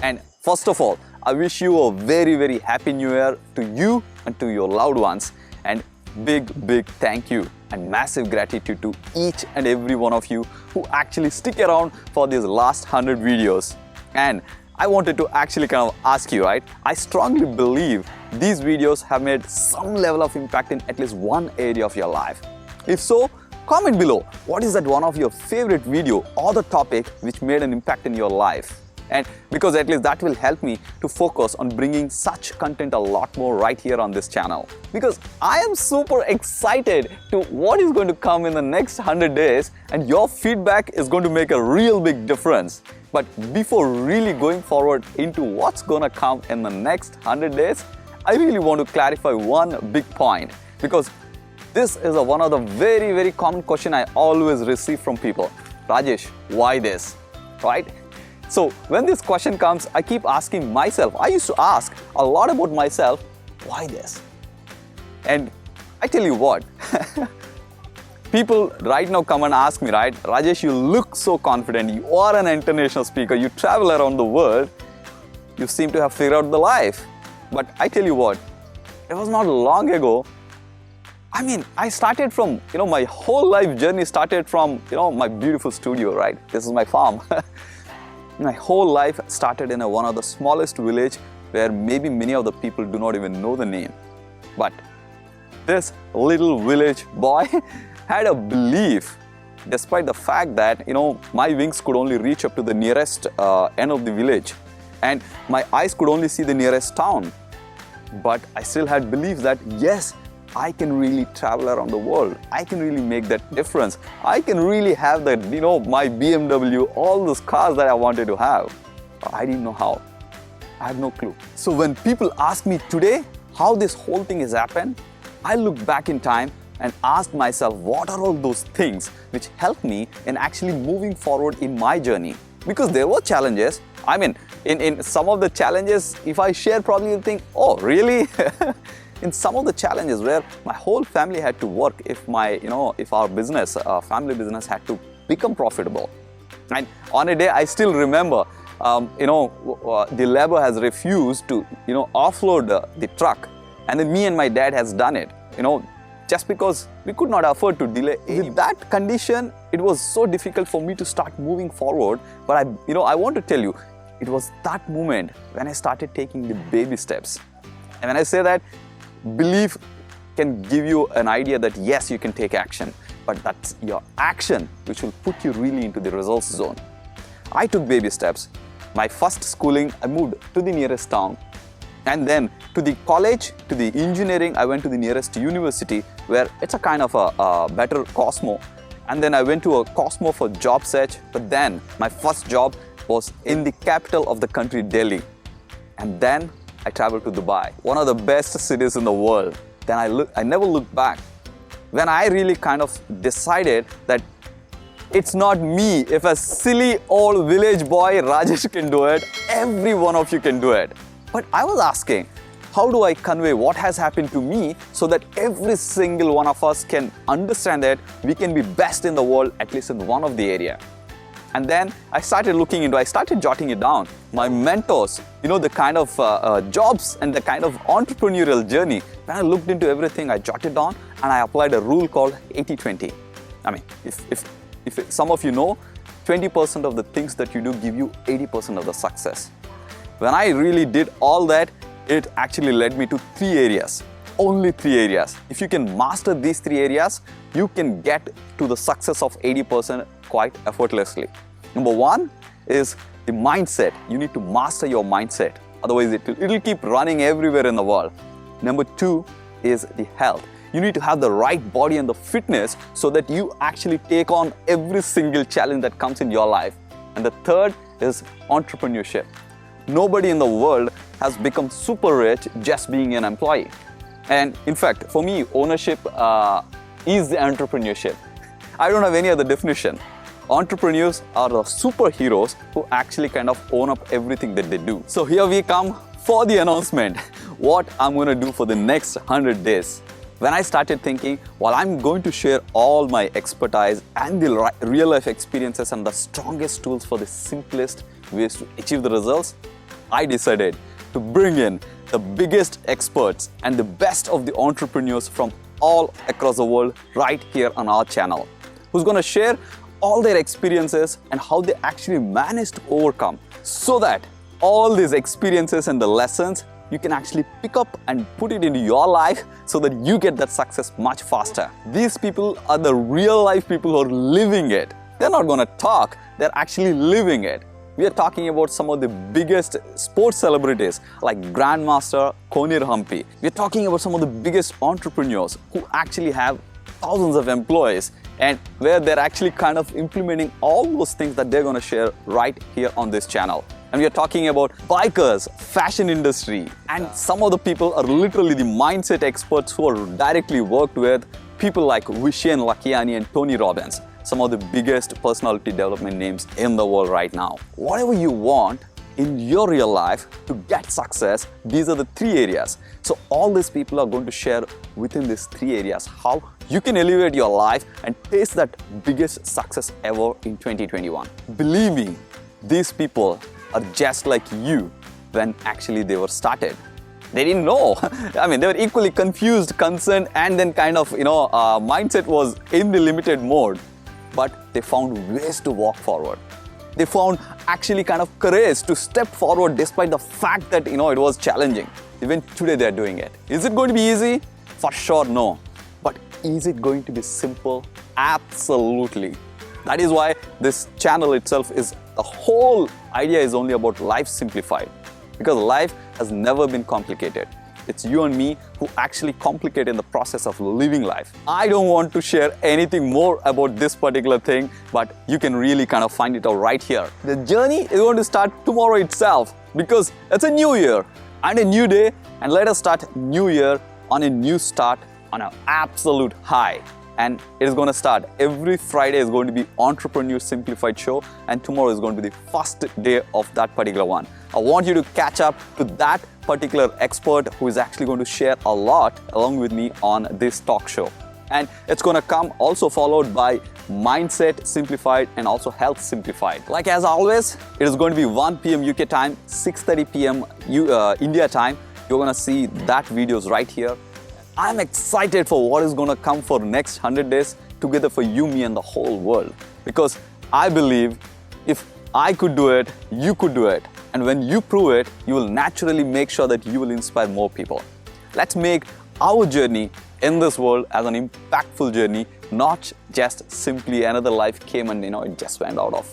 And first of all, I wish you a very happy new year to you and to your loved ones. And big thank you and massive gratitude to each and every one of you who actually stick around for these last 100 videos. And I wanted to actually kind of ask you, right? I strongly believe these videos have made some level of impact in at least one area of your life. If so, comment below what is that one of your favorite video or the topic which made an impact in your life. And because at least that will help me to focus on bringing such content a lot more right here on this channel. Because I am super excited to what is going to come in the next 100 days, and your feedback is going to make a real big difference. But before really going forward into what's gonna come in the next 100 days, I really want to clarify one big point, because this is one of the very common question I always receive from people. Rajesh, why this? Right? So when this question comes, I keep asking myself, I used to ask a lot about myself, why this? And I tell you what, people right now come and ask me, right, Rajesh, you look so confident, you are an international speaker, you travel around the world, you seem to have figured out the life. But I tell you what, it was not long ago. I mean, I started from, my whole life journey started from, my beautiful studio, right? This is my farm. My whole life started in one of the smallest village where maybe many of the people do not even know the name. But this little village boy had a belief, despite the fact that, my wings could only reach up to the nearest end of the village and my eyes could only see the nearest town. But I still had belief that, yes, I can really travel around the world. I can really make that difference. I can really have that, my BMW, all those cars that I wanted to have. I didn't know how. I had no clue. So when people ask me today how this whole thing has happened, I look back in time and ask myself, what are all those things which helped me in actually moving forward in my journey? Because there were challenges. I mean, in some of the challenges, if I share, probably you'll think, oh, really? In some of the challenges where my whole family had to work if our business, family business had to become profitable. And on a day, I still remember, the labor has refused to, offload the truck. And then me and my dad has done it, just because we could not afford to delay. With that condition, it was so difficult for me to start moving forward. But I want to tell you, it was that moment when I started taking the baby steps. And when I say that, belief can give you an idea that yes, you can take action, but that's your action which will put you really into the results zone. I took baby steps. My first schooling, I moved to the nearest town, and then to the college, to the engineering, I went to the nearest university where it's a kind of a better Cosmo. And then I went to a Cosmo for job search, but then my first job was in the capital of the country, Delhi. And then I traveled to Dubai, one of the best cities in the world. Then I never looked back. When I really kind of decided that it's not me, if a silly old village boy Rajesh can do it, every one of you can do it. But I was asking, how do I convey what has happened to me so that every single one of us can understand that we can be best in the world, at least in one of the area. And then I started jotting it down. My mentors, the kind of jobs and the kind of entrepreneurial journey. When I looked into everything, I jotted down and I applied a rule called 80-20. I mean, if some of you know, 20% of the things that you do give you 80% of the success. When I really did all that, it actually led me to 3 areas. Only 3 areas. If you can master these 3 areas, you can get to the success of 80% quite effortlessly. Number 1 is the mindset. You need to master your mindset. Otherwise, it'll keep running everywhere in the world. Number 2 is the health. You need to have the right body and the fitness so that you actually take on every single challenge that comes in your life. And the third is entrepreneurship. Nobody in the world has become super rich just being an employee. And in fact, for me, ownership is the entrepreneurship. I don't have any other definition. Entrepreneurs are the superheroes who actually kind of own up everything that they do. So here we come for the announcement, what I'm going to do for the next 100 days. When I started thinking, well, I'm going to share all my expertise and the real life experiences and the strongest tools for the simplest ways to achieve the results, I decided to bring in the biggest experts and the best of the entrepreneurs from all across the world right here on our channel, who's going to share all their experiences and how they actually managed to overcome, so that all these experiences and the lessons you can actually pick up and put it into your life so that you get that success much faster. These people are the real life people who are living it. They're not going to talk, they're actually living it. We are talking about some of the biggest sports celebrities like Grandmaster Konir Hampi. We are talking about some of the biggest entrepreneurs who actually have thousands of employees, and where they're actually kind of implementing all those things that they're going to share right here on this channel. And we are talking about bikers, fashion industry, and some of the people are literally the mindset experts who are directly worked with people like Vishen Lakhiani and Tony Robbins, some of the biggest personality development names in the world right now. Whatever you want in your real life to get success, these are the three areas. So all these people are going to share within these three areas how you can elevate your life and taste that biggest success ever in 2021. Believe me, these people are just like you when actually they were started. They didn't know. I mean, they were equally confused, concerned, and then kind of, mindset was in the limited mode. But they found ways to walk forward. They found actually kind of courage to step forward despite the fact that, it was challenging. Even today they're doing it. Is it going to be easy? For sure, no. But is it going to be simple? Absolutely. That is why this channel itself the whole idea is only about life simplified. Because life has never been complicated. It's you and me who actually complicate in the process of living life. I don't want to share anything more about this particular thing, but you can really kind of find it out right here. The journey is going to start tomorrow itself, because it's a new year and a new day, and let us start new year on a new start on an absolute high. And it is going to start. Every Friday is going to be Entrepreneur Simplified show, and tomorrow is going to be the first day of that particular one. I want you to catch up to that particular expert who is actually going to share a lot along with me on this talk show. And it's going to come also followed by Mindset Simplified and also Health Simplified. Like as always, it is going to be 1 p.m. UK time, 6:30 p.m. India time. You're going to see that videos right here. I'm excited for what is going to come for next 100 days together for you, me, and the whole world. Because I believe if I could do it, you could do it. And when you prove it, you will naturally make sure that you will inspire more people. Let's make our journey in this world as an impactful journey, not just simply another life came and it just went out of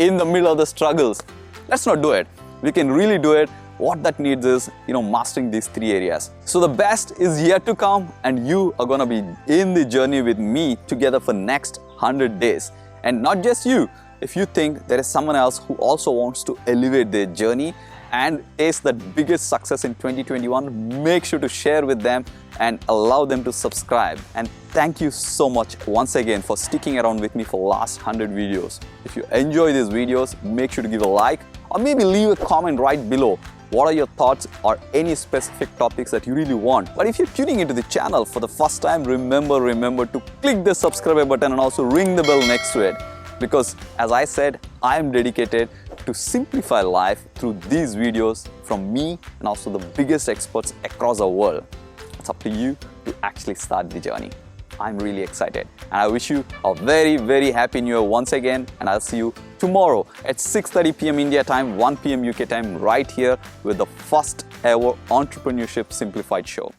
in the middle of the struggles. Let's not do it. We can really do it. What that needs is, mastering these three areas. So the best is yet to come, and you are going to be in the journey with me together for next 100 days. And not just you. If you think there is someone else who also wants to elevate their journey and taste that biggest success in 2021, make sure to share with them and allow them to subscribe. And thank you so much once again for sticking around with me for last 100 videos. If you enjoy these videos, make sure to give a like or maybe leave a comment right below. What are your thoughts or any specific topics that you really want? But if you're tuning into the channel for the first time, remember to click the subscribe button and also ring the bell next to it. Because as I said, I am dedicated to simplify life through these videos from me and also the biggest experts across the world. It's up to you to actually start the journey. I'm really excited, and I wish you a very, very happy new year once again, and I'll see you tomorrow at 6:30 p.m. India time, 1 p.m. UK time right here with the first ever Entrepreneurship Simplified show.